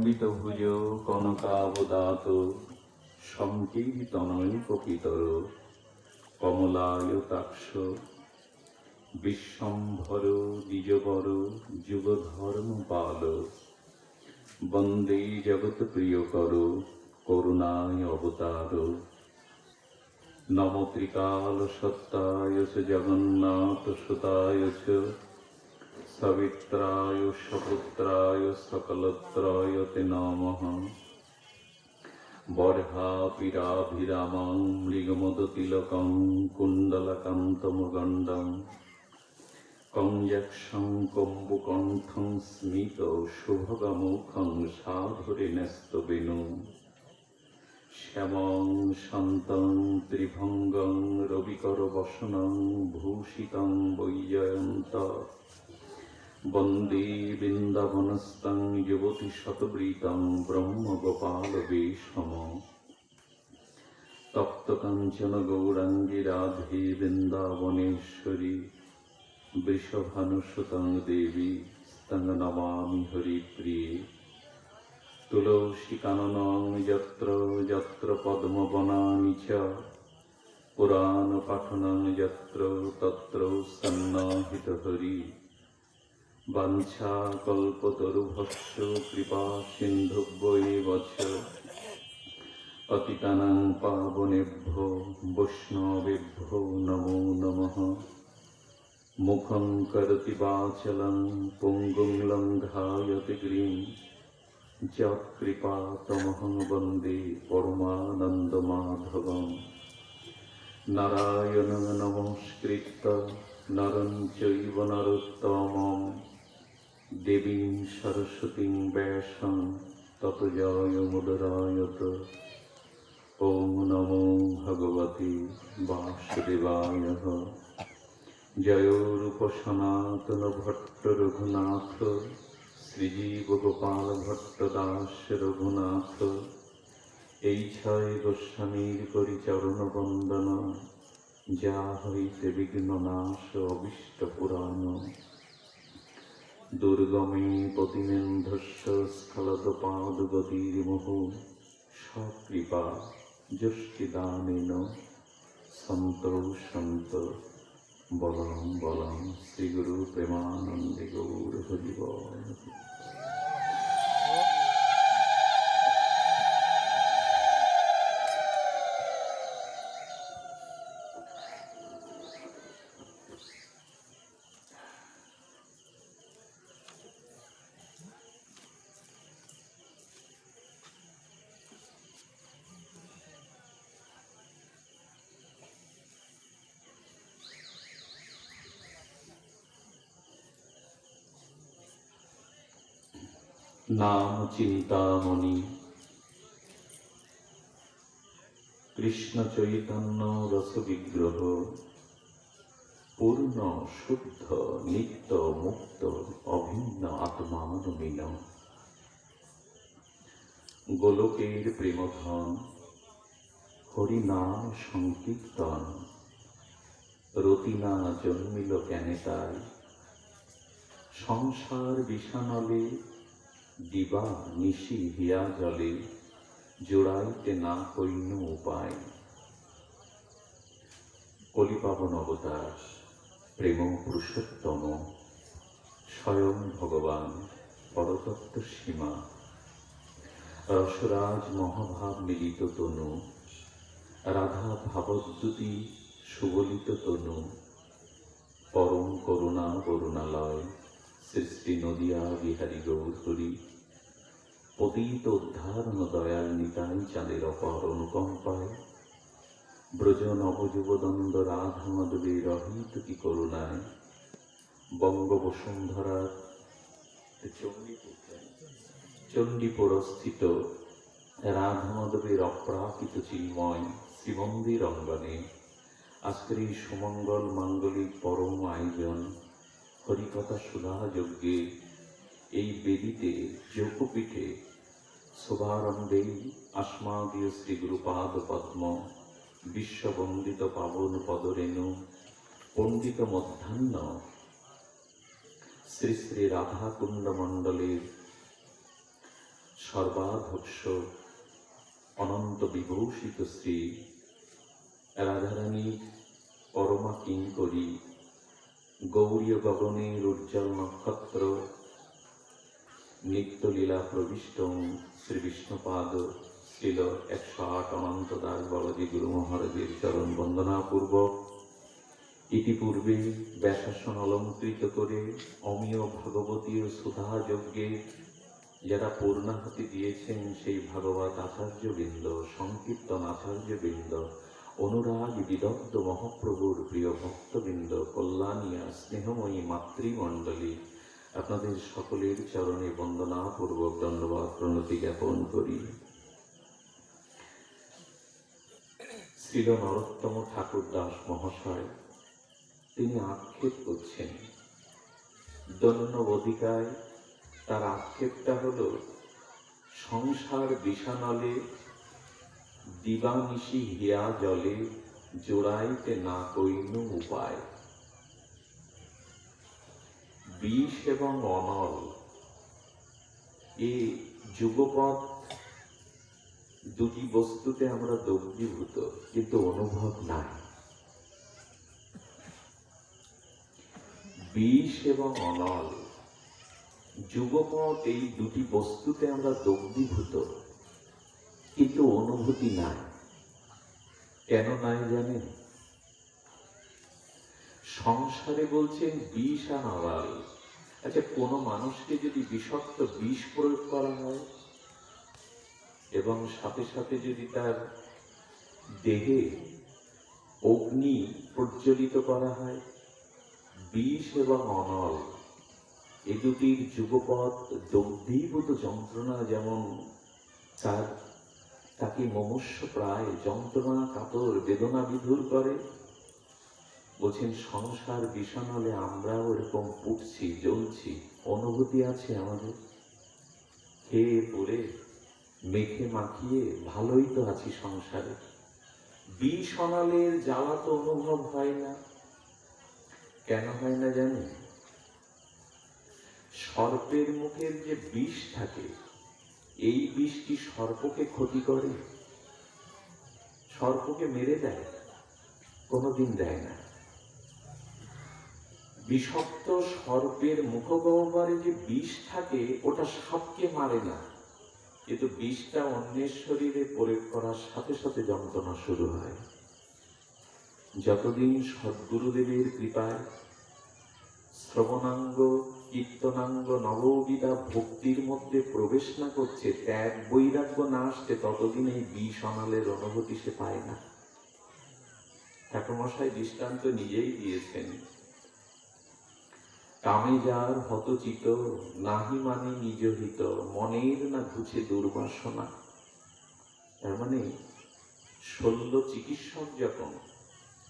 লম্বিত ভুজ কনকাবদাত সংকীর্তনৈকপিতর কমলায়তাক্ষ বিশ্বম্ভর দ্বিজবর যুগধর্মপাল বন্দে জগৎ প্রিয়কর করুণায় অবতার। নম ত্রিকাল সত্তায় চ জগন্নাথ সুতায় চ সবিত্রায় সপুত্রায় সকলত্রায় তে নমঃ। বর্হাপিরাভিরামং মৃগমদতিলকং কুণ্ডলকান্তমগণ্ডং কঞ্জক্ষং কম্বুকণ্ঠং স্মিত শুভগমুখং সাধুরে ন্যস্তবেণু শ্যামং শান্তং ত্রিভঙ্গং রবিকর বসনং ভূষিতং বৈজয়ন্ত বন্দে বৃন্দাবনস্থং যুবতী শতবৃতং ব্রহ্মগোপাল বেশম। তপ্ত কাঞ্চন গৌরাঙ্গী রাধে বৃন্দাবনেশ্বরী বৃষভানুসুতং দেবী স্তং নমামি হরিপ্রিয়ে। তুলসী কাননং যত্র যত্র পদ্মবনানি চ পুরাণ পাঠনং যত্র তত্র সন্নাহিত হরি। বাঞ্ছা কল্পতরুভস্য কৃপা সিন্ধুভ্যৈব চ পতিতানাং পাবনেভ্যো বৈষ্ণবেভ্যো নমো নমঃ। মুখং করোতি বাচালং পঙ্গুং লঙ্ঘায়তে গিরিং যৎকৃপাতমহং বন্দে পরমানন্দমাধবম। নারায়ণং নমস্কৃত্য নরং চৈব নরোত্তমং দেবীং সরস্বতীং ব্যাসং ততো জয়মুদরায়ত। ওম নমো ভগবতে বাসুদেবায়। জয় রূপ সনাতন ভট্ট রঘুনাথ শ্রীজীব গোপাল ভট্ট দাস রঘুনাথ। এই ছয় গোস্বামীর করি চরণ বন্দন যা হইতে বিঘ্ন নাশ অবিষ্ট পুরাণ। দুর্গমে পতিমেন্ধস্য স্খলদ পাদগতির্মুঃ সকৃপা যষ্টিদানেন সন্তৌ সন্ত। বলং বলং শ্রীগুরু প্রেমানন্দে গৌর হরি বল। নাম চিন্তামণি। কৃষ্ণ চৈতন্য রস বিগ্রহ পূর্ণ শুদ্ধ নিত্য মুক্ত অভিন্ন আত্মানুমীন। গোলকের প্রেমধন হরিনাম সংকীর্তন রতিনা জন্মিল কেনে তাই। সংসার বিষানলে দিবা নিশি হিয়া জলে জোড়াইতে না হইন উপায়। কলিপাবন অবতার প্রেম পুরুষোত্তম স্বয়ং ভগবান পরতত্ত্ব সীমা। রসরাজ মহাভাব মিলিত তনু রাধা ভাবদ্যুতি সুবলিত তনু। পরম করুণা করুণালয় সৃষ্টি নদিয়া বিহারী গৌর হরি। পতিত উদ্ধারণ দয়াল নিতাই চাঁদের অপার অনুকম্পায়। ব্রজ নবযুবদন্দ রাধা মাধবী রহিত কি করুণায়। বঙ্গ বসুন্ধরার চণ্ডীপুরস্থিত রাধা মাধবীর অপ্রাকৃত চিন্ময় শ্রীমন্দির অঙ্গনে আজকের এই সুমঙ্গল মাঙ্গলিক পরম আয়োজন হরিকথা সুধা যজ্ঞে এই বেদিতে যোগপীঠে শুভারম্ভে अस्मादीय श्री गुरुपाद पद्म विश्ववंदित पावन पदरेणु पंडित मध्याह्न श्री श्री राधा कुंड मंडलेर সর্বাধ্যক্ষ অনন্ত বিভূষিত শ্রী রাধারানীর পরমা কিঙ্করী গৌরীয় গগনের উজ্জ্বল নক্ষত্র নিত্যলীলা প্রবিষ্ট শ্রী বিষ্ণুপাদ ছিল 108 অনন্ত দাস বাবাজি গুরু মহারাজের চরণ বন্দনাপূর্বক ইতিপূর্বে ব্যাসাসন অলঙ্কৃত করে অমীয় ভাগবতীয় সুধা যজ্ঞে যারা পূর্ণাহুতি দিয়েছেন সেই ভাগবত আচার্যবৃন্দ, সংকীর্তন আচার্যবৃন্দ, অনুরাগ বিদগ্ধ মহাপ্রভুর প্রিয় ভক্তবৃন্দ, কল্যাণিয়া স্নেহময়ী মাতৃমণ্ডলী, আপনাদের সকলের চরণে বন্দনাপূর্বক দণ্ডবাদ প্রণতি জ্ঞাপন করি। শ্রীল নরোত্তম ঠাকুর দাস মহাশয় তিনি আক্ষেপ করছেন দৈনবদিকায়। তার আক্ষেপটা হলো সংসার বিষানলে দিবানিশি হিয়া জলে জোড়াইতে না কইনু উপায়। বিষ এবং অনল এই যুগপৎ দুটি বস্তুতে আমরা দগ্ধীভূত, কিন্তু অনুভব নাই। বিষ এবং অনল যুগপৎ এই দুটি বস্তুতে আমরা দগ্ধীভূত, কিন্তু অনুভূতি নাই। কেন নাই জানেন? সংসারে বলছেন বিষ আর অনল। আচ্ছা, কোন মানুষকে যদি বিষাক্ত বিষ প্রয়োগ করা হয় এবং সাথে সাথে যদি তার দেহে অগ্নি প্রজ্বলিত করা হয়, বিষ এবং অনল এই দুটির যুগপৎ দগ্ধীভূত যন্ত্রণা যেমন তাকে মুমূর্ষু প্রায় যন্ত্রণা কাতর বেদনা বিধুর করে, বলছেন সংসার বিষানলে আমরাও এরকম পুড়ছি, জ্বলছি। অনুভূতি আছে আমাদের, খেয়ে পড়ে মেখে মাখিয়ে ভালোই তো আছি সংসারে। বিষ অনলের জ্বালা তো অনুভব হয় না। কেন হয় না জানেন? সর্পের মুখের যে বিষ থাকে, এই বিষটি সর্পকে ক্ষতি করে? সর্পকে মেরে দেয়? কোনোদিন দেয় না। বিষাক্ত সর্পের মুখগহ্বরে যে বিষ থাকে ওটা সাপকে মারে না, কিন্তু বিষটা অন্যের শরীরে প্রয়োগ করার সাথে সাথে যন্ত্রণা শুরু হয়। যতদিন সদ্গুরুদেবের কৃপায় শ্রবণাঙ্গ কীর্তনাঙ্গ নববিধা ভক্তির মধ্যে প্রবেশ না করছে, ত্যাগ বৈরাগ্য না আসছে, ততদিন এই বিষ অনলের অনুভূতি সে পায় না। ঠাকুরমশাই দৃষ্টান্ত নিজেই দিয়েছেন। কামে যার হতচিত নাহি মানে নিজ হিত, মনের না ঘুচে দুর্বাসনা। তার মানে শল্য চিকিৎসক যখন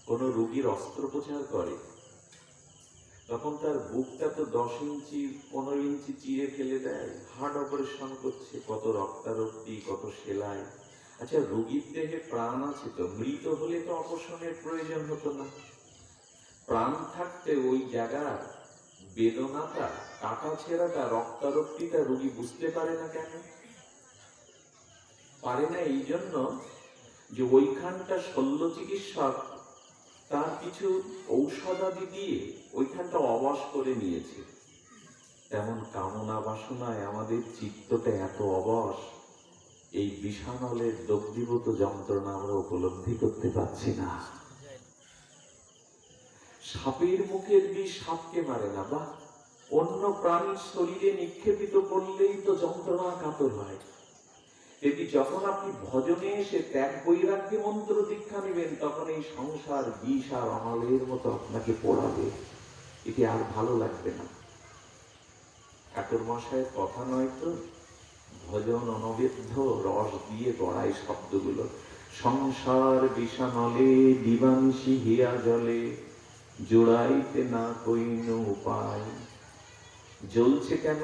কোন রোগীর অস্ত্রোপচার করে, তখন তার বুকটা তো 10 ইঞ্চি 15 ইঞ্চি চিরে ফেলে দেয়। হার্ট অপারেশন করছে, কত রক্তারক্তি, কত সেলাই। আচ্ছা, রোগীর দেহে প্রাণ আছে তো, মৃত হলে তো অপারেশনের প্রয়োজন হতো না। প্রাণ থাকতে ওই জায়গার বেদনাটা, কাটা ছেঁড়াটা, রক্তারক্তিটা রোগী বুঝতে পারে না। কেন পারে না? এই জন্য যে ওইখানটা শল্য চিকিৎসক তার কিছু ঔষধাদি দিয়ে ওইখানটা অবশ করে নিয়েছে। তেমন কামনা বাসনায় আমাদের চিত্তটা এত অবশ, এই বিষানলের দগ্ধীভূত যন্ত্রণা আমরা উপলব্ধি করতে পারছি না। সাপের মুখের বিষ সাপকে মারে না, বা অন্য প্রাণীর শরীরে নিক্ষেপিত করলেই তো যন্ত্রণা কাতর হয়। যদি যখন আপনি ভজনে এসে ত্যাগ বৈরাগ্যে মন্ত্র দীক্ষা নেবেন, তখন এই সংসার বিষ আর অনলের মতো আপনাকে পোড়াবে, এটি আর ভালো লাগবে না। ঠাকুর মশাইয়ের কথা নয় তো, ভজন অনবেদ্য রস দিয়ে গড়ায় শব্দগুলো। সংসার বিষানলে দিবানিশি হিয়া জলে জোড়াইতে না কইনো উপায়। জ্বলছে কেন?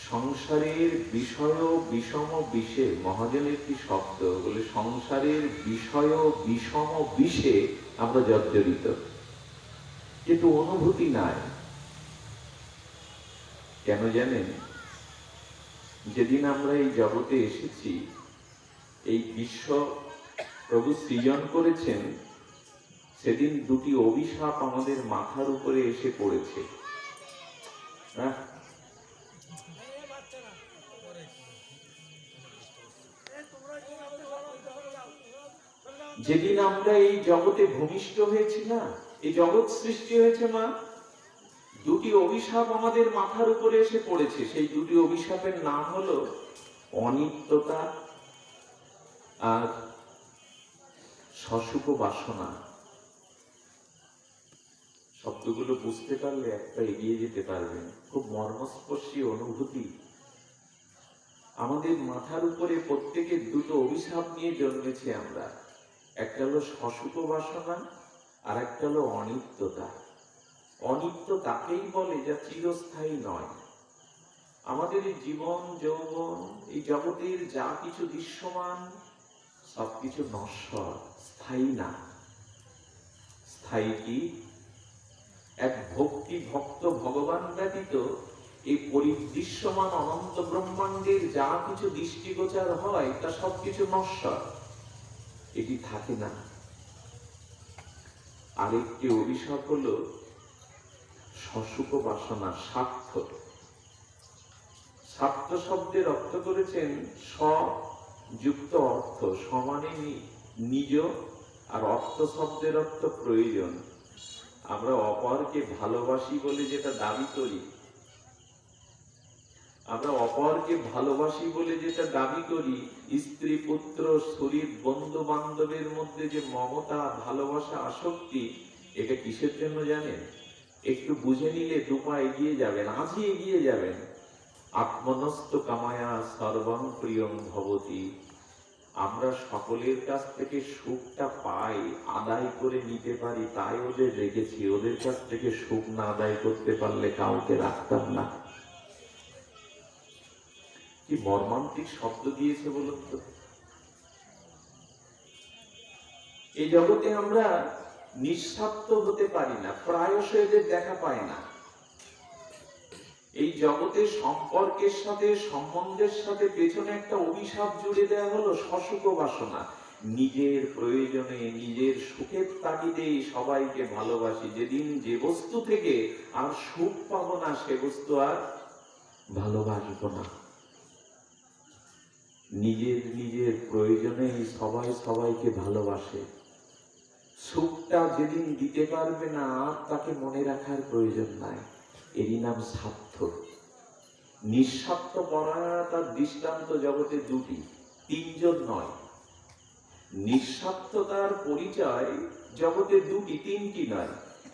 সংসারের বিষয় বিষম বিষে, মহাজনের কি শব্দ বলে, সংসারের বিষয় বিষম বিষে আমরা জর্জরিত, কিন্তু অনুভূতি নাই। কেন জানেন? যেদিন আমরা এই জগতে এসেছি, এই বিশ্ব প্রভু সৃজন করেছেন, সেদিন দুটি অভিশাপ আমাদের মাথার উপরে এসে পড়েছে। যেদিন আমরা এই জগতে ভূমিষ্ঠ হয়েছি না, এই জগৎ সৃষ্টি হয়েছে মা, দুটি অভিশাপ আমাদের মাথার উপরে এসে পড়েছে। সেই দুটি অভিশাপের নাম হলো অনিত্যতা আর সসুখ বাসনা। শব্দগুলো বুঝতে পারলে একটা এগিয়ে যেতে পারবেন। খুব মর্মস্পর্শী অনুভূতি। আমাদের মাথার উপরে প্রত্যেকের দুটো অভিশাপ নিয়ে জন্মেছি আমরা। একটা হলো সসুখ বাসনা আর একটা হলো অনিত্যতা। অনিত্য তাকেই বলে যা চিরস্থায়ী নয়। আমাদের এই জীবন যৌবন, এই জগতের যা কিছু দৃশ্যমান, সবকিছু নশ্বর, স্থায়ী না। স্থায়ী কি? এক ভক্তি ভক্ত ভগবান ব্যতীত এই পরিদৃশ্যমান অনন্ত ব্রহ্মাণ্ডের যা কিছু দৃষ্টিগোচর হয় তা সবকিছু নশ্বর, এটি থাকে না। আরেকটি অভিশাপ হলো সসুখ বাসনা, স্বার্থ। স্বার্থ শব্দের অর্থ করেছেন স্বযুক্ত অর্থ, সমানে নিজ, আর অর্থ শব্দের অর্থ প্রয়োজন। আমরা অপরকে ভালোবাসি বলে যেটা দাবি করি, স্ত্রী পুত্র শরীর বন্ধু বান্ধবের মধ্যে যে মমতা ভালোবাসা আসক্তি, এটা কিসের জন্য জানেন? একটু বুঝে নিলে দুপা এগিয়ে যাবেন, আজই এগিয়ে যাবেন। আত্মনস্ত কামায়া সর্বং প্রিয়ং ভবতি। আমরা সকলের কাছ থেকে সুখটা পাই, আদায় করে নিতে পারি, তাই ওদের রেখেছি। ওদের কাছ থেকে সুখ না আদায় করতে পারলে কাউকে রাখতাম না। কি মর্মান্তিক শব্দ দিয়েছে বলুন তো। এই জগতে আমরা নিঃস্বার্থ হতে পারি না, প্রায়শ এদের দেখা পায় না। এই জগতে সম্পর্কের সাথে, সম্বন্ধের সাথে পেছনে একটা অভিশাপ জুড়ে দেওয়া হলো সসুখ বাসনা। নিজের প্রয়োজনে, নিজের সুখের তাগিদে সবাইকে ভালোবাসি। যেদিন যে বস্তু থেকে আর সুখ পাবো না, সে বস্তু আর ভালোবাসবো না। নিজের প্রয়োজনে সবাই সবাইকে ভালোবাসে। সুখটা যেদিন দিতে পারবে না, আর তাকে মনে রাখার প্রয়োজন নাই। এরই নাম স্বার্থ। নিঃস্বার্থ পরায়ণতার দৃষ্টান্ত জগতে দুটি, তিনজন নয়। নিঃস্বার্থতার পরিচয় জগতে দুটি, তিনটি নয়।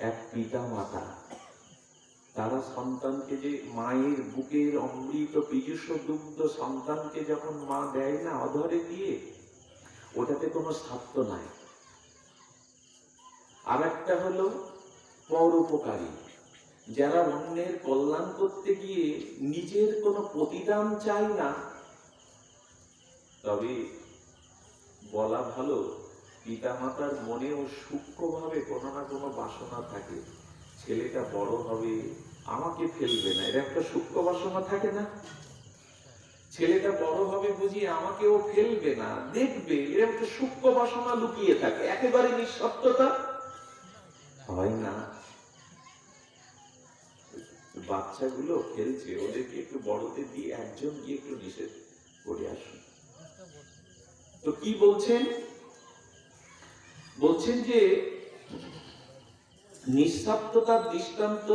এক পিতা মাতা, তারা সন্তানকে যে মায়ের বুকের অমৃত পীযুষ দুগ্ধ সন্তানকে যখন মা দেয় না অধরে দিয়ে, ওটাতে কোনো স্বার্থ নাই। আর একটা হলো পরোপকারী, যারা অন্যের কল্যাণ করতে গিয়ে নিজের কোনো প্রতিদান চায় না। তবে বলা ভালো, পিতা মাতার মনেও সূক্ষ্মভাবে কোনো না কোনো বাসনা থাকে। ছেলেটা বড় হবে, আমাকে ফেলবে না, এর একটা সূক্ষ্ম বাসনা থাকে না? ছেলেটা বড় হবে বুঝি আমাকেও ফেলবে না, দেখবে, এর একটা সূক্ষ্ম বাসনা লুকিয়ে থাকে। একেবারে নিঃস্বার্থতা হয় না। বাচ্চাগুলো খেলছে, ওদেরকে একটু বড়দের দিয়ে একজন গিয়ে একটু নিষেধ করে আসুন। তো কি বলছেন? বলছেন যে নিঃস্বার্থতার দৃষ্টান্ত।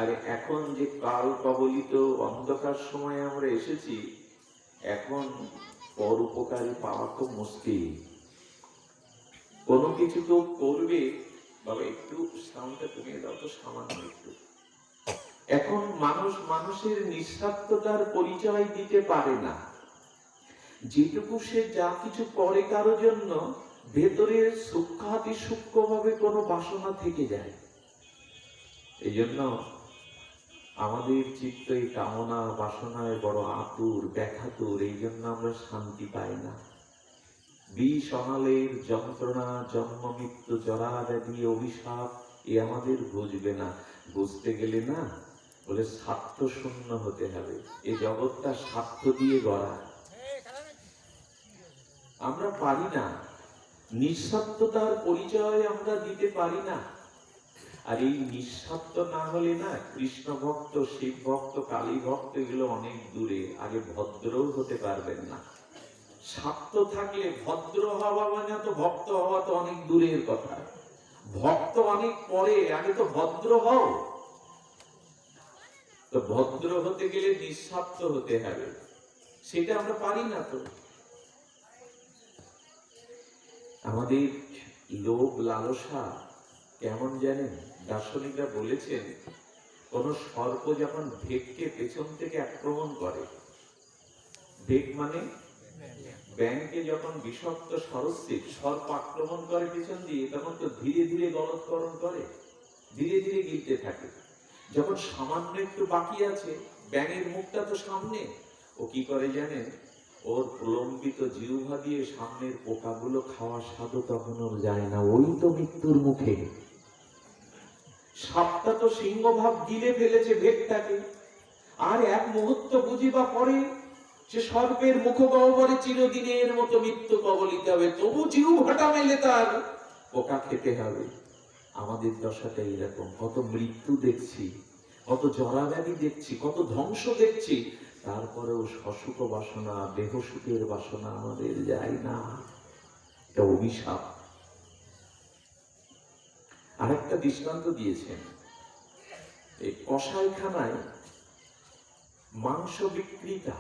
আর এখন যে কাল কবলিত অন্ধকার সময়ে আমরা এসেছি, এখন পরোপকারী পাওয়া তো মুশকিল। কোনো কিছু তো করবে। বাবা একটু সাউন্ডটা কমিয়ে দাও তো, সামান্য একটু। এখন মানুষ মানুষের নিঃস্বার্থতার পরিচয় দিতে পারে না। যেটুকু সে যা কিছু করে কারো জন্য, ভেতরে সূক্ষ্মাতি সূক্ষ্মভাবে কোনো বাসনা থেকে যায়। এই জন্য আমাদের চিত্ত এই কামনা বাসনায় বড় আতুর, ব্যাঘাতুর। এই জন্য আমরা শান্তি পাই না। বিষ অনালের যন্ত্রণা, জন্ম মৃত্যু জরা ব্যাধি অভিশাপ, এ আমাদের বুঝবে না। বুঝতে গেলে না বলে স্বার্থ শূন্য হতে হবে। এই জগৎটা স্বার্থ দিয়ে গড়া, আমরা পারি না, নিঃস্বার্থতার পরিচয় আমরা দিতে পারি না। আর এই নিঃস্বার্থ না হলে না, কৃষ্ণ ভক্ত, শিব ভক্ত, কালী ভক্ত এগুলো অনেক দূরে। আগে ভদ্রও হতে পারবেন না। স্বার্থ থাকলে ভদ্র হওয়া মানে তো ভক্ত হওয়া তো অনেক দূরের কথা। ভক্ত অনেক পরে, আগে তো ভদ্র হও। তো ভদ্র হতে গেলে নিঃস্বার্থ হতে হবে, সেটা আমরা পারি না। তো আমাদের লোভ লালসা কেমন জানেন? দার্শনিকরা বলেছেন, কোন সর্প যখন ভেগকে পেছন থেকে আক্রমণ করে, ভেগ মানে ব্যাংকে যখন বিষাক্ত সরস্বতী সর্প আক্রমণ করে পেছন দিয়ে, তখন তো ধীরে ধীরে গলৎকরণ করে, ধীরে ধীরে গিলতে থাকে। যখন সামান্য একটু বাকি আছে, ব্যাঙের মুখটা তো সামনে, ও কি করে জানেন? ওর প্রলম্বিত জিহ্বা দিয়ে সামনের পোকাগুলো খাওয়ার স্বাদও তখন ওর যায় না, ওই তো মৃত্যুর মুখে। সাপটা তো সিংহভাব গিলে ফেলেছে ভেগটাকে, আর এক মুহূর্ত বুঝিবা পরে সে সর্পের মুখগহ্বরে চিরদিনের মতো মৃত্যু কবলিত হবে, তবু জিহ্বাটা মেলে তার পোকা খেতে হবে। আমাদের দশাটা এরকম। কত মৃত্যু দেখছি, কত জরাব্যাধি দেখছি, কত ধ্বংস দেখছি, তারপরেও সসুখ বাসনা, দেহসুখের বাসনা আমাদের যায় না। এটা অভিশাপ। আরেকটা দৃষ্টান্ত দিয়েছেন, এই কসাইখানায় মাংস বিক্রেতা,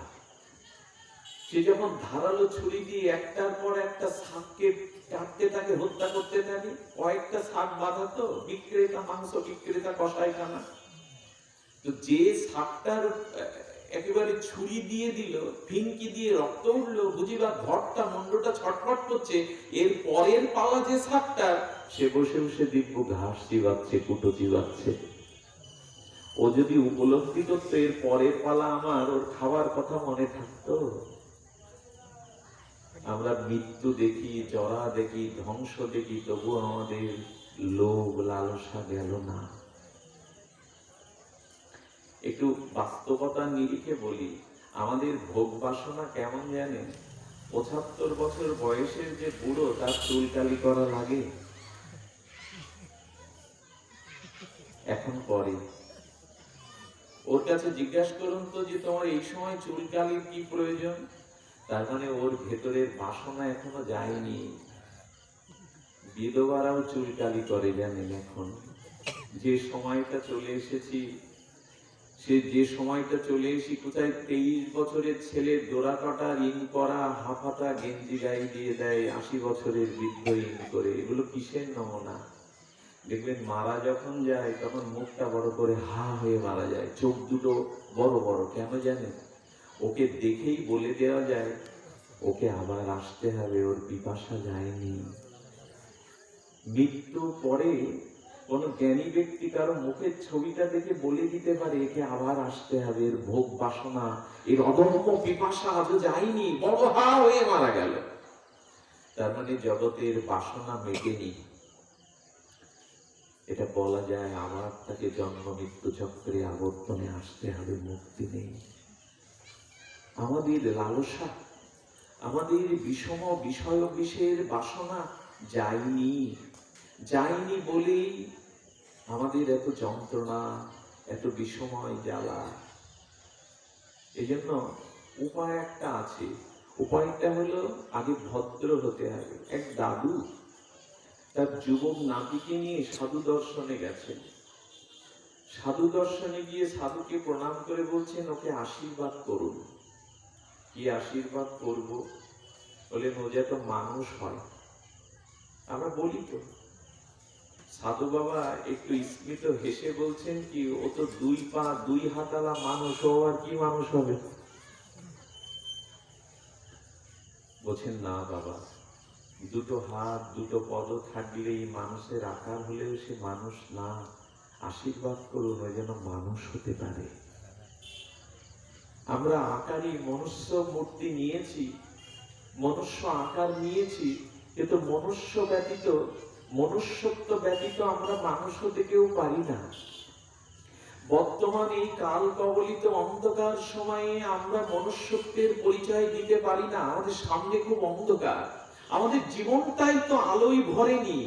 সে যখন ধারালো ছুরি দিয়ে একটার পর একটা শাককে কাটতে থাকে, হত্যা করতে থাকে, কয়েকটা শাক বাঁধা তো বিক্রেতা, মাংস বিক্রেতা কসাইখানা। তো যে শাকটার একেবারে ছুরি দিয়ে দিল, ফিঙ্কি দিয়ে রক্ত উঠলো, বুঝিবা ঘরটা মুন্ডটা ছটফট করছে, এর পরের পালা যে শাকটা, সে বসে বসে দিব্য ঘাস চিবাচ্ছে, কুটো চিবাচ্ছে। ও যদি উপলব্ধি করতো এর পরের পালা আমার, ওর খাবার কথা মনে থাকতো। আমরা মৃত্যু দেখি, জরা দেখি, ধ্বংস দেখি, তবু আমাদের লোভ লালসা গেল না। একটু বাস্তবতার নিরিখে বলি, আমাদের ভোগ বাসনা কেমন জানেন? ৭৫ বছর বয়সের যে বুড়ো, তার চুলকালি করা লাগে এখন পরে। ওর কাছে জিজ্ঞাসা করুন তো যে তোমার এই সময় চুলকালির কি প্রয়োজন? তার মানে ওর ভেতরের বাসনা এখনো যায়নি। বিধবারাও চুলকালি করে জানেন এখন। যে সময়টা চলে এসেছি, যে সময়টা চলে এসি, কোথায় 23 বছরের ছেলে ডোরা কাটা, রিং করা, হাফাতা গেঞ্জি গায়ে দিয়ে দেয়, 80 বছরের বৃদ্ধ রিং করে। এগুলো কিসের নমুনা? দেখবেন মারা যখন যায় তখন মুখটা বড় করে হা হয়ে মারা যায়, চোখ দুটো বড় বড়। কেন জানেন? ওকে দেখেই বলে দেওয়া যায় ওকে আবার আসতে হবে, ওর পিপাসা যায়নি। মৃত্যু পরে কোন জ্ঞানী ব্যক্তি কারো মুখের ছবিটা দেখে বলে দিতে পারে একে আবার আসতে হবে, এর ভোগ বাসনা, এর অদম্য পিপাসা আজও যায়নি, বড় হা হয়ে মারা গেল। তার মানে জগতের বাসনা মেটেনি। এটা বলা যায় আবার তাকে জন্ম মৃত্যু চক্রে আবর্তনে আসতে হবে, মুক্তি নেই। আমাদের লালসা, আমাদের বিষম বিষয় বিষয়ের বাসনা যায়নি, যায়নি বলেই আমাদের এত যন্ত্রণা, এত বিষময় জ্বালা। এই জন্য উপায় একটা আছে। উপায়টা হলো আগে ভদ্র হতে হবে। এক দাদু তার যুবক নাতিকে নিয়ে সাধু দর্শনে গেছেন। সাধু দর্শনে গিয়ে সাধুকে প্রণাম করে বলছেন ওকে আশীর্বাদ করুন। কি আশীর্বাদ করব? বলেন ও যত মানুষ হয়। আমরা বলি তো। সাধু বাবা একটু স্মিত হেসে বলছেন কি, ও তো 2 পা 2 হাতালা মানুষ, ও আর কি মানুষ হবে? বলছেন না বাবা, 2 হাত 2 পদ থাকলেই মানুষের আকার হলেও সে মানুষ না। আশীর্বাদ করুন ও যেন মানুষ হতে পারে। আমরা আকারই মনুষ্য মূর্তি নিয়েছি, মনুষ্য আকার নিয়েছি, কিন্তু মনুষ্য ব্যতীত, মনুষ্যত্ব ব্যতীত আমরা মানুষ হতে কেউ পারি না। বর্তমান এই কাল কবলিত অন্ধকার সময়ে আমরা মনুষ্যত্বের পরিচয় দিতে পারি না। আমাদের সামনে খুব অন্ধকার, আমাদের জীবনটাই তো আলোয় ভরেনি।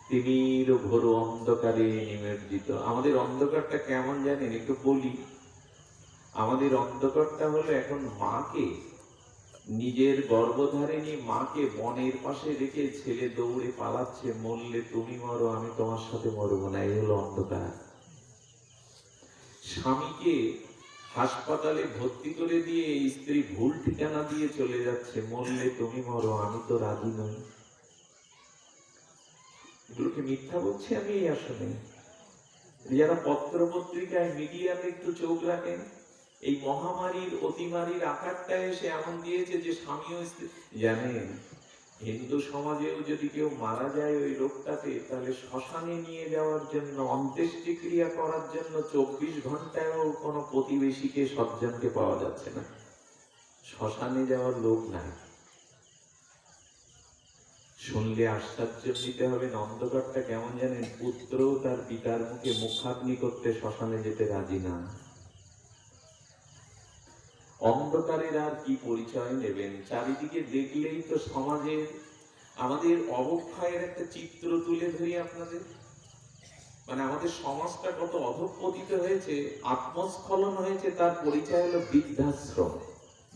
তিমির ঘোর অন্ধকারে নিমজ্জিত। আমাদের অন্ধকারটা কেমন জানেন? একটু বলি। আমাদের অন্ধকারটা হলো এখন মাকে, নিজের গর্ভধারিণী মাকে বনের পাশে রেখে ছেলে দৌড়ে পালাচ্ছে, মরলে তুমি মরো, আমি তোমার সাথে মরবো না। এই হলো অন্ধকার। স্বামীকে হাসপাতালে ভর্তি করে দিয়ে স্ত্রী ভুল ঠিকানা দিয়ে চলে যাচ্ছে, মরলে তুমি মরো, আমি তো রাজি নই। এগুলোকে মিথ্যা বলছি আমি? আসলে যারা পত্র পত্রিকায় মিডিয়াতে একটু চোখ রাখেন, এই মহামারীর অতিমারীর আকারটা এসে এমন দিয়েছে যে স্বামী ও স্ত্রী জানেন। হিন্দু সমাজেও যদি কেউ মারা যায় ওই রোগটাতে, তাহলে শ্মশানে নিয়ে যাওয়ার জন্য, অন্ত্যেষ্টিক্রিয়া করার জন্য 24 ঘন্টায়ও কোনো প্রতিবেশীকে সজ্জনকে পাওয়া যাচ্ছে না। শ্মশানে যাওয়ার লোক নাই। শুনলে আশ্চর্য দিতে হবে। অন্ধকারটা কেমন জানেন? পুত্র তার পিতার মুখে মুখাগ্নি করতে শ্মশানে যেতে রাজি না। অন্ধকারের আর কি পরিচয় নেবেন? চারিদিকে দেখলেই তো সমাজের, আমাদের অবক্ষয়ের একটা চিত্র তুলে ধরি আপনাদের। মানে আমাদের সমাজটা কত অধঃপতিত হয়েছে, আত্মস্খলন হয়েছে, তার পরিচয় হলো বৃদ্ধাশ্রম।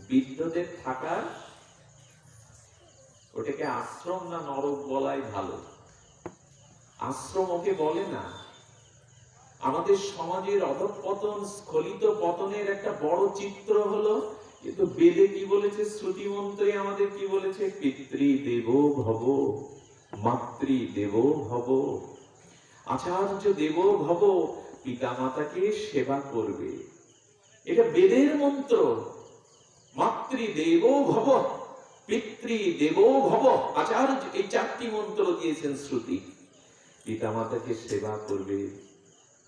বৃদ্ধদের থাকার, ওটাকে আশ্রম না নরক বলাই ভালো। আশ্রম ওকে বলে না। আমাদের সমাজের অধঃপতন, স্খলিত পতনের একটা বড় চিত্র হলো, কিন্তু বেদে কি বলেছে, শ্রুতি মন্ত্রে আমাদের কি বলেছে? পিতৃ দেব ভব, মাতৃ দেব ভব, আচার্য দেব ভব। পিতা মাতাকে সেবা করবে, এটা বেদের মন্ত্র। মাতৃ দেব ভব, পিতৃ দেব ভব, আচার্য, এই 4টি মন্ত্র দিয়েছেন শ্রুতি। পিতা মাতাকে সেবা করবে,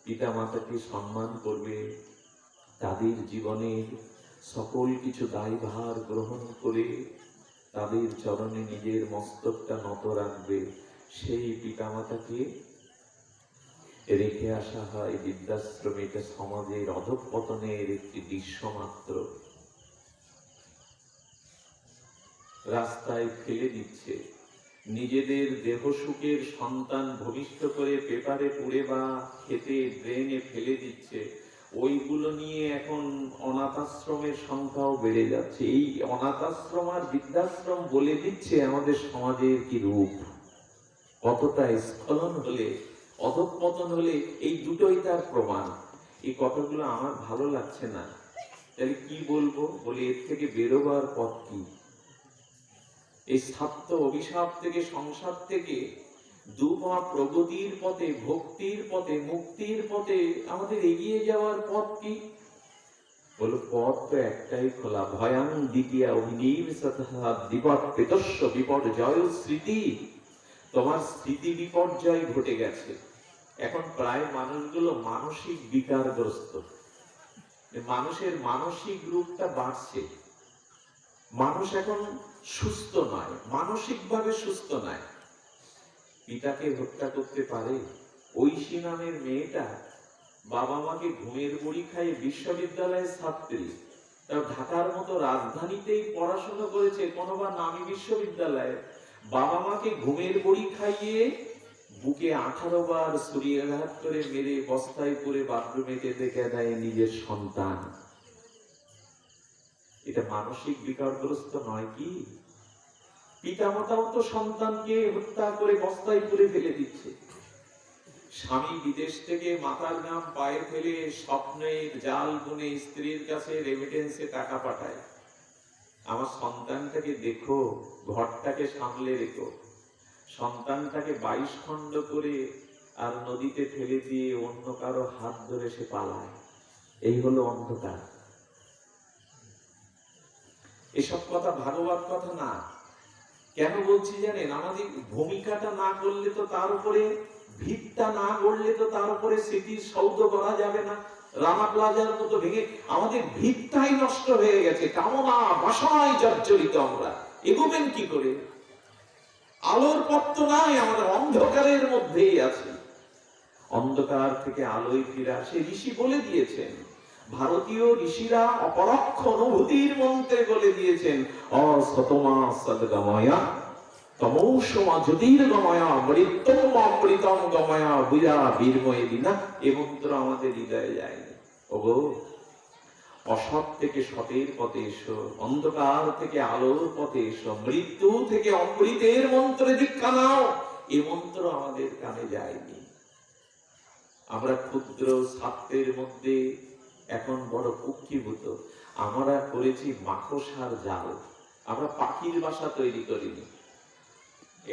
পিতা মাতাকে সম্মান করবে, তাদের জীবনের সকল কিছু দায়ভার গ্রহণ করে তাদের চরণে নিজের মস্তকটা নত রাখবে। সেই পিতা মাতাকে রেখে আসা হয় বৃদ্ধাশ্রমে। এটা সমাজের অধঃপতনের একটি দৃশ্য মাত্র। রাস্তায় ফেলে দিচ্ছে, নিজেদের দেহ সুখের সন্তান ভবিষ্য করে পেপারে পুড়ে বা খেতে ড্রেনে ফেলে দিচ্ছে। ওইগুলো নিয়ে এখন অনাথাশ্রমের সংখ্যাও বেড়ে যাচ্ছে। এই অনাথাশ্রম আর বৃদ্ধাশ্রম বলে দিচ্ছে আমাদের সমাজের কি রূপ, কতটা স্খলন হলে, অধঃপতন হলে। এই দুটোই তার প্রমাণ। এই কথাগুলো আমার ভালো লাগছে না, তাহলে কি বলবো? বলে এর থেকে বেরোবার পথ কি? এই স্বার্থ অভিশাপ থেকে, সংসার থেকে দুমা প্রগতির পথে, ভক্তির পথে, মুক্তির পথে আমাদের এগিয়ে যাওয়ার পথ কি? বলো, পথ তো একটাই খোলা। ভয়ান দ্বিতীয় বিপদ বিপর্যয় স্মৃতি। তোমার স্মৃতি বিপর্যয় ঘটে গেছে। এখন প্রায় মানুষগুলো মানসিক বিকারগ্রস্ত। মানুষের মানসিক রূপটা বাড়ছে। মানুষ এখন সুস্থ নয়, মানসিকভাবে সুস্থ নয়। পিতাকে হত্যা করতে পারে? ঐশী নামের মেয়েটা বাবা মাকে ঘুমের বড়ি খাইয়ে বিশ্ববিদ্যালয়ের ছাত্রী, তার ঢাকার মতো রাজধানীতেই পড়াশোনা করেছে, কোনোবা নামী বিশ্ববিদ্যালয়ে। বাবা মাকে ঘুমের বড়ি খাইয়ে বুকে 18 বার ছুরিয়াঘাত করে মেরে বস্তায় করে বাথরুমে কেটে দেয় নিজের সন্তান। এটা মানসিক বিকারগ্রস্ত নয় কি? পিতামাতাও তো সন্তানকে হত্যা করে বস্তায় পুরে ফেলে দিচ্ছে। স্বামী বিদেশ থেকে মাথার ঘাম পায়ে ফেলে স্বপ্নের জাল বুনে স্ত্রীর কাছে রেমিটেন্সে টাকা পাঠায়। আমার সন্তানটাকে দেখো, ঘরটাকে সামলে রেখো। সন্তানটাকে 22 খণ্ড করে আর নদীতে ফেলে দিয়ে অন্য কারো হাত ধরে সে পালায়। এই হলো অন্ধকার। এসব কথা ভাগবত কথা না। কেন বলছি জানেন? আমাদের ভূমিকাটা না করলে তো, তার উপরে ভিতটা না গড়লে তো তার উপরে স্মৃতির সৌধ করা যাবে না। রানা প্লাজার মতো ভেঙে আমাদের ভিতটাই নষ্ট হয়ে গেছে। কামনা বাসনায় জর্জরিত আমরা। এগোবেন কি করে? আলোর পথ তো নাই, আমাদের অন্ধকারের মধ্যেই আছে। অন্ধকার থেকে আলোয় ফিরা। সে ঋষি বলে দিয়েছেন, ভারতীয় ঋষিরা অপরোক্ষ অনুভূতির মন্ত্রে বলে দিয়েছেন, অসতমা সদ্গময়া তমৌসমা জ্যোতির্গময়া মৃত্যুম অমৃতম গময়া বিরা বীরময় দিনা। এ মন্ত্র আমাদের হৃদয়ে যায়নি। ওগো, অসৎ থেকে সতের পথে এসো, অন্ধকার থেকে আলোর পথে এসো, মৃত্যু থেকে অমৃতের মন্ত্রে দীক্ষা নাও। এ মন্ত্র আমাদের কানে যায়নি। আমরা ক্ষুদ্র ছাত্রের মধ্যে এখন বড় কুক্ষিভূত। আমরা করেছি মাকড়সার জাল, আমরা পাখির বাসা তৈরি করিনি।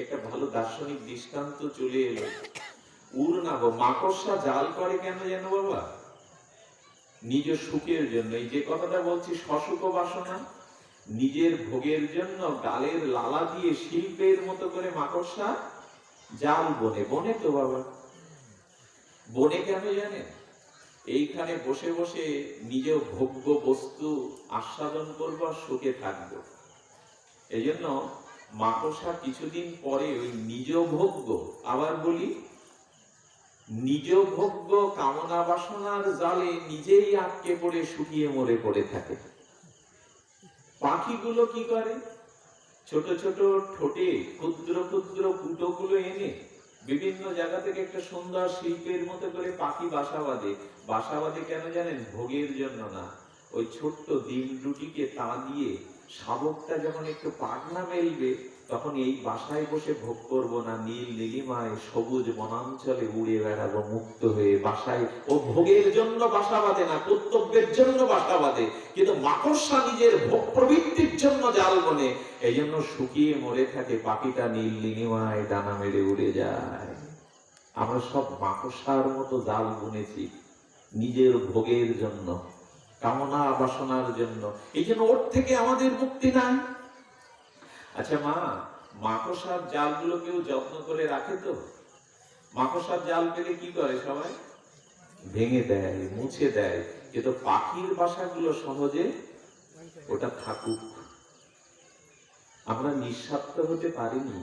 একটা ভালো দার্শনিক দৃষ্টান্ত চলে এলো। মাকড়সা জাল করে কেন জানো বাবা? নিজ সুখের জন্য। এই যে কথাটা বলছি, সসুখ বাসনা, নিজের ভোগের জন্য গালের লালা দিয়ে শিল্পের মতো করে মাকড়সা জাল বনে। বনে তো বাবা, বনে কেন জানেন? এইখানে বসে বসে নিজ ভোগ্য বস্তু আস্বাদন করবো আর সুখে থাকবো। এই জন্য মাকড়সা কিছুদিন পরে ওই নিজ ভোগ্য, আবার বলি নিজ ভোগ্য কামনা বাসনার জালে নিজেই আটকে পড়ে শুকিয়ে মরে পড়ে থাকে। পাখিগুলো কি করে? ছোট ছোট ঠোঁটে ক্ষুদ্র ক্ষুদ্র কুটোগুলো এনে বিভিন্ন জায়গা থেকে একটা সুন্দর শিল্পের মতো করে পাখি বাসা বাঁধে। বাসা বাঁধে কেন জানেন? ভোগের জন্য না। ওই ছোট্ট ডিম দুটিকে তা দিয়ে শাবকটা যখন একটু পাখনা মেলবে, তখন এই বাসায় বসে ভোগ করবো না, নীল নীলিমায় সবুজ বনাঞ্চলে উড়ে বেড়াবো মুক্ত হয়ে। বাসায় ও ভোগের জন্য বাসা বাঁধে না, কর্তব্যের জন্য বাসা বাঁধে। কিন্তু মাকড়সা নিজের ভোগ প্রবৃত্তির জন্য জাল বনে। এই জন্য শুকিয়ে মরে থাকে, পাখিটা নীল নীলিমায় ডানা মেরে উড়ে যায়। আমরা সব মাকড়সার মতো জাল বুনেছি নিজের ভোগের জন্য, কামনা বাসনার জন্য। এই জন্য ওর থেকে আমাদের মুক্তি নাই। আচ্ছা মা, মাকড়সার জালগুলো কেউ যত্ন করে রাখে তো? মাকড়সার জাল পেলে কি করে? সবাই ভেঙে দেয়, মুছে দেয়। কিন্তু পাখির বাসাগুলো সহজে ওটা থাকুক। আমরা নিঃস্বার্থ হতে পারিনি,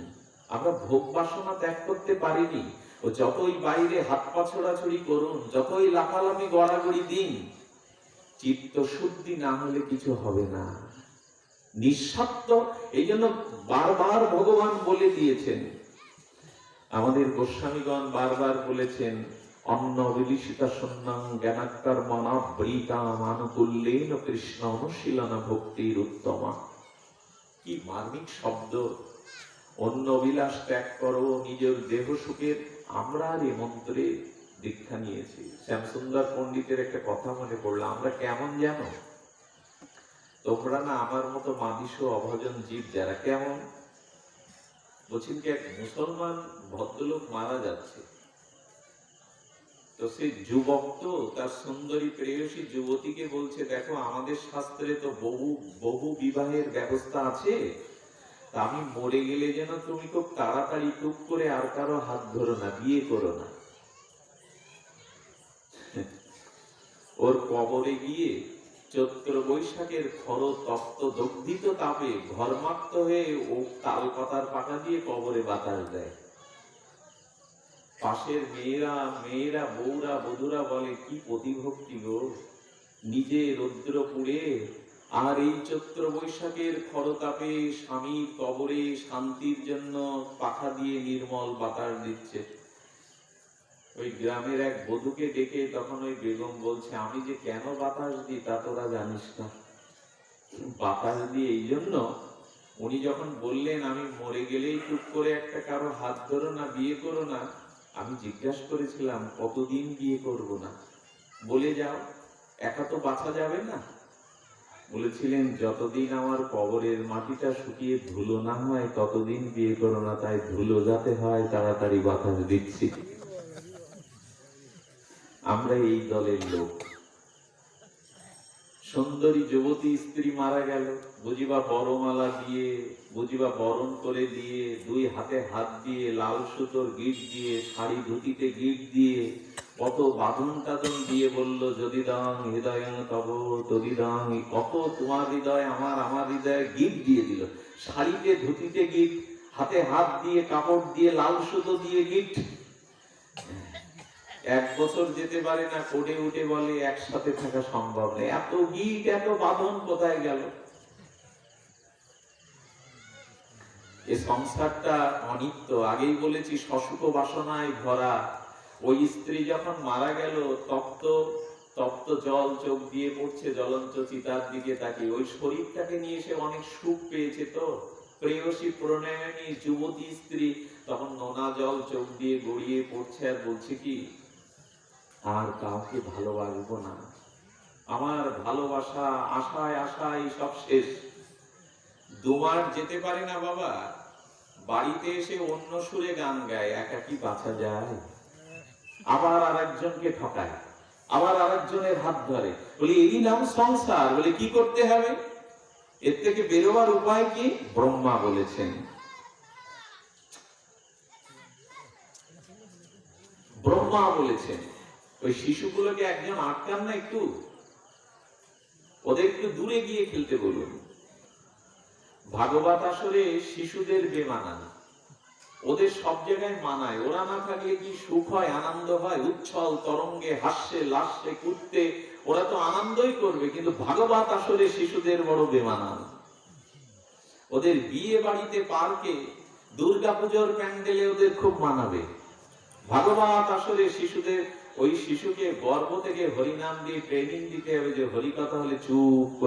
আমরা ভোগ বাসনা ত্যাগ করতে পারিনি। ও যতই বাইরে হাত পা ছোড়াছড়ি করুন, যতই লাফালাফি গড়াগড়ি দিন, চিত্ত শুদ্ধি না হলে কিছু হবে না। নিঃস্বার্থ। এই জন্য বারবার ভগবান বলে দিয়েছেন, আমাদের গোস্বামীগণ বারবার বলেছেন, অন্ন বিলিষিতা সন্ন্যাং জ্ঞানাক্কার মনাবৃতাম আনুকূল্যেন কৃষ্ণ অনুশীলন ভক্তির উত্তমা। কি মার্মিক শব্দ! অন্য বিলাস ত্যাগ করো, নিজের দেহ সুখের। আমরা এই মন্ত্রে দীক্ষা নিয়েছি। শ্যামসুন্দর পণ্ডিতের একটা কথা মনে পড়লো, আমরা কেমন জানো? তোমরা না আমার মতো মাদিস অভজন জীব যারা, কেমন বলছেন কি, এক মুসলমান ভদ্রলোক মারা যাচ্ছে, তো সেই যুবক তো তার সুন্দরী প্রেয়সী যুবতীকে বলছে, দেখো আমাদের শাস্ত্রে তো বহু বিবাহের ব্যবস্থা আছে, তা আমি মরে গেলে যেন তুমি খুব তাড়াতাড়ি টুক করে আর কারো হাত ধরো না, বিয়ে করো না। ওর কবরে গিয়ে চৈত্র বৈশাখের খর তপ্ত দগ্ধিত তাপে ঘরমাক্ত হয়ে ও তাল পাতার পাতা দিয়ে কবরে বাতাস দেয়। পাশের মেয়েরা বউরা বধুরা বলে, কি প্রতিভক্তি গো, নিজে রৌদ্র পুড়ে আর এই চৈত্র বৈশাখের খরতাপে স্বামীর কবরে শান্তির জন্য পাখা দিয়ে নির্মল বাতাস দিচ্ছে। ওই গ্রামের এক বধূকে ডেকে তখন ওই বেগম বলছে, আমি যে কেন বাতাস দিই তা তোরা জানিস না। বাতাস দিয়ে এই জন্য, উনি যখন বললেন আমি মরে গেলেই টুক করে একটা কারো হাত ধরো না, বিয়ে করো না, আমি জিজ্ঞাসা করেছিলাম কতদিন বিয়ে করব না, বলে যাও, একা তো বাঁচা যাবে না। বলেছিলেন যতদিন আমার কবরের মাটিটা শুকিয়ে ধুলো না হয় ততদিন বিয়ে করো না, তাই ধুলো যাতে হয় তাড়াতাড়ি বাতাস দিচ্ছি। আমরা এই দলের লোক। সুন্দরী যুবতী স্ত্রী মারা গেল, বুঝিবা বরমালা দিয়ে, বুঝিবা বরণ করে দিয়ে, দুই হাতে হাত দিয়ে, লাল সুতোর গিট দিয়ে, শাড়ি ধুতিতে গিট দিয়ে, কত বাঁধন টাধন দিয়ে বলল, যদি দাং হৃদয় তব তদি দাং, কত তোমার হৃদয় আমার হৃদয়, গিট দিয়ে দিল। শাড়িতে ধুতিতে গিট, হাতে হাত দিয়ে, কাপড় দিয়ে, লাল সুতো দিয়ে গিট। 1 বছর যেতে পারে না, কোডে উঠে বলে একসাথে থাকা সম্ভব নেই। এত গীত, এত বাঁধন কোথায় গেল? এই সংসারটা অনিত্য। আগেই বলেছি, সসুখ বাসনায় ভরা। ওই স্ত্রী যখন মারা গেল, তপ্ত তপ্ত জল চোখ দিয়ে পড়ছে জ্বলন্ত চিতার দিকে তাকিয়ে। ওই শরীরটাকে নিয়ে সে অনেক সুখ পেয়েছে তো। প্রেয়সী প্রণয়নী যুবতী স্ত্রী তখন নোনা জল চোখ দিয়ে গড়িয়ে পড়ছে আর বলছে কি, আর কাউকে ভালোবাসবো না, আমার ভালোবাসা আশায় আশায় সব শেষ। 2 মাস যেতে পারে না বাবা, বাড়িতে এসে অন্য সুরে গান গায়, একা কি বাঁচা যায়? আবার আরেকজনকে ঠকায়, আবার আরেকজনের হাত ধরে, বলি এই নাম সংসার। বলে কি করতে হবে? এর থেকে বেরোবার উপায় কি? ব্রহ্মা বলেছেন। ব্রহ্মা বলেছেন ওই শিশুগুলোকে একজন আটকান না, একটু ওদের একটু দূরে গিয়ে খেলতে বলুন। ভাগবত আসলে শিশুদের বেমানান, ওদের সব জায়গায় মানায়। ওরা না থাকলে কি সুখ হয়, আনন্দ হয়? উচ্ছল তরঙ্গে হাস্যে লাস্যে কুদতে ওরা তো আনন্দই করবে, কিন্তু ভাগবত আসলে শিশুদের বড় বেমানান। ওদের বিয়ে বাড়িতে, পার্কে, দুর্গাপুজোর প্যান্ডেলে ওদের খুব মানাবে। ভাগবত আসলে শিশুদের, ওই শিশুকে গর্ভ থেকে হরিনাম দিয়ে ট্রেনিং দিতে হবে যে হরি কথা হলে চুপ